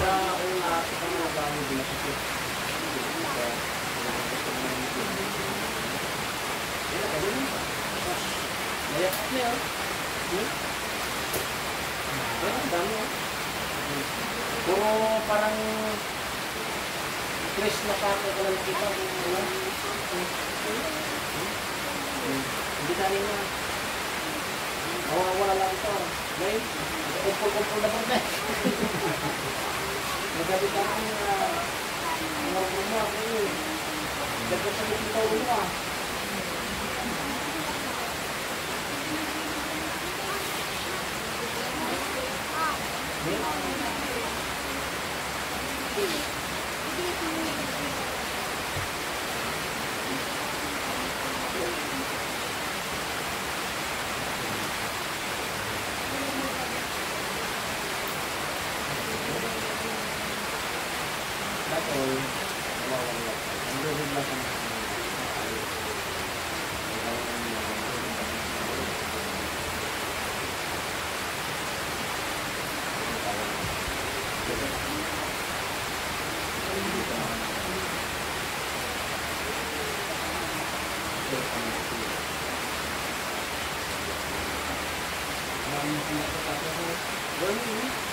Sa una, sa mga gamit din ako siya. Yan, ayun. Layak na yun. Yan, ang dami yun. Puro parang Chris na pato ko lang nakita. Hindi tayo na. Wala lang ito. Ngayon, kumpul-kumpul na ba? Nagabit ako ng mga rumah. Dagdag sa mga tao mo.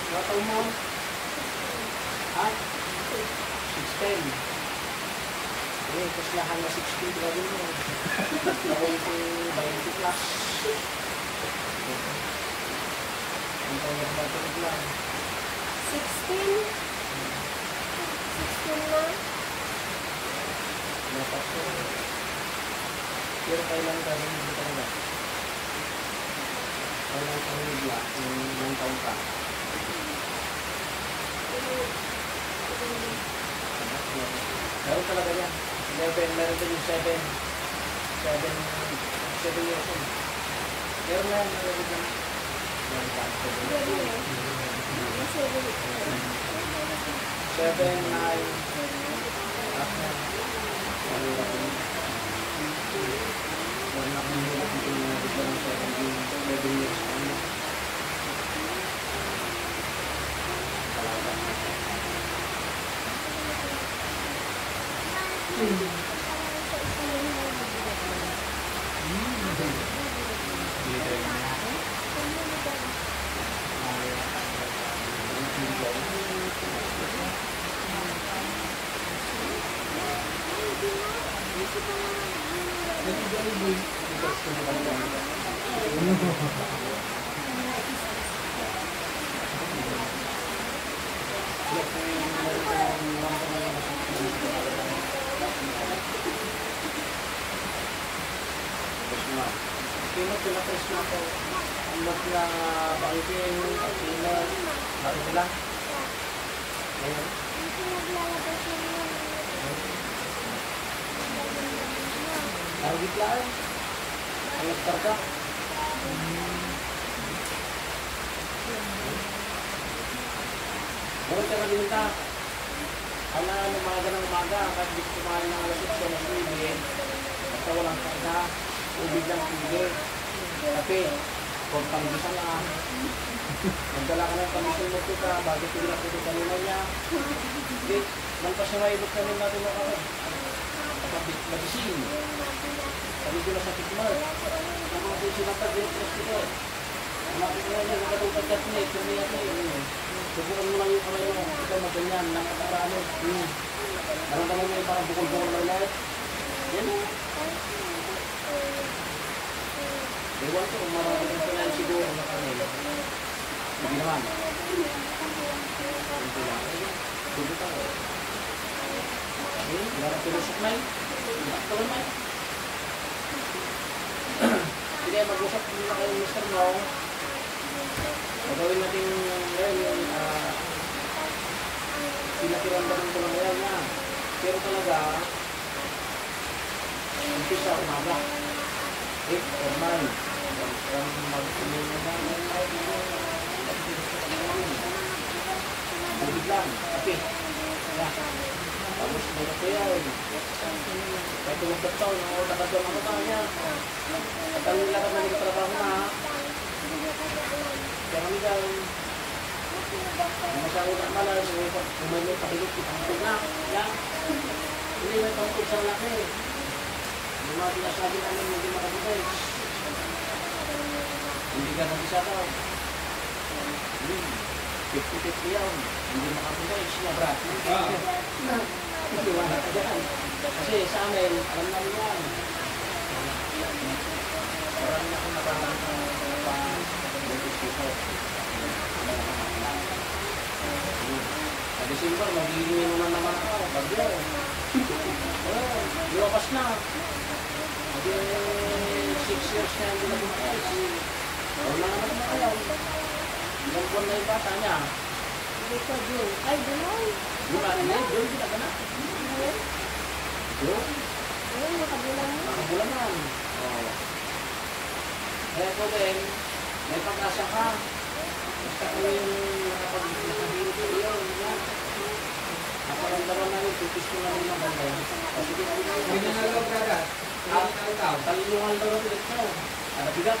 Matau mo? Ha? 610. Eh, kaslahan na 60 gawin mo. Gawin ko 20 plus. Ang tawag ba ito lang? 16? 16 na? Dapat ko. Pero kailan gawin mo talaga? Kailan ka hibla? Yung taon ka? Meron talaga yan. 11, meron din yung 7 years old. Meron na yan, meron din. Meron ka, 7, 9, at na. Meron na din. Meron na kong hirap dito na dito ng 7 years old. Kinot sila press na ako. Kinot na bangkin, kinot, bakit sila? Ngayon? Target lang. Ang nagtarga. Buwan ka na din ka. Kala umaga ng umaga, kahit di ko kumain ng alas 8 na suwi, basta walang karga, ubig lang pili. Kape, kung panggisan na, magdala ka ng panggisan mo ka, bago pili ako ito kanina niya. Hindi, lampas na maibot kami natin mo kami. Magising. Sabi ko na sa tikmar. Ang mga puso ng pag-diretros ko. Kumapit ko na niya, nakatupad ka snake, kumiyak na yun. Subukan mo lang yung kamay mo, ikaw magganyan, nakakarano. Naramdaman mo yung parang bukol-bukol na lahat. Yan. Ewan ko, maraming ko na yung siguro na kami. Hindi naman. Hindi lang. Tubit ako. Wala na pilusok na yun. Ito naman. Sige, mag-usap muna kayo, Mr. Nong. Magawin natin ngayon yung pinakiramdaman ko lang ngayon na. Pero talaga, umpisa umaga. 8 or 9. Bubig lang. Okay. Yeah. Tapos meron ko yun. Kahit tumagdat ko, nakadol ang mata niya. At ang nilakad na nagtrabaho na, kaya kami daw, masyado na malas, umay pakilip, ipangkod na. Yan. Hindi may pangkod sa laki. Yung mga sinasabi namin, hindi makabutay. Hindi ka nabisa daw. 50-50 yan. Hindi makabutay. Siya, brat. Iwan ka dyan. Kasi sa amin, alam namin yan. Marami akong nabalang pang-dito. Sa December, mag-iinuin naman naman ako. Bagyo. Lumapas na. Kasi 6 years na hindi na bumakas. Wala naman na kayo. Ilang buwan na yung bata niya. Ay, July. Doon kita ka na. Doon? Ayun, nakabulan mo. Nakabulanan. Oo. Kaya po din, may pag-asa ka. Basta kami yung nakabili ko yun. Naparamdaman namin, tutis ko na rin ng bagay. Kasi Hindi na lang, brother. talungan daw na ulit ko. Bigat.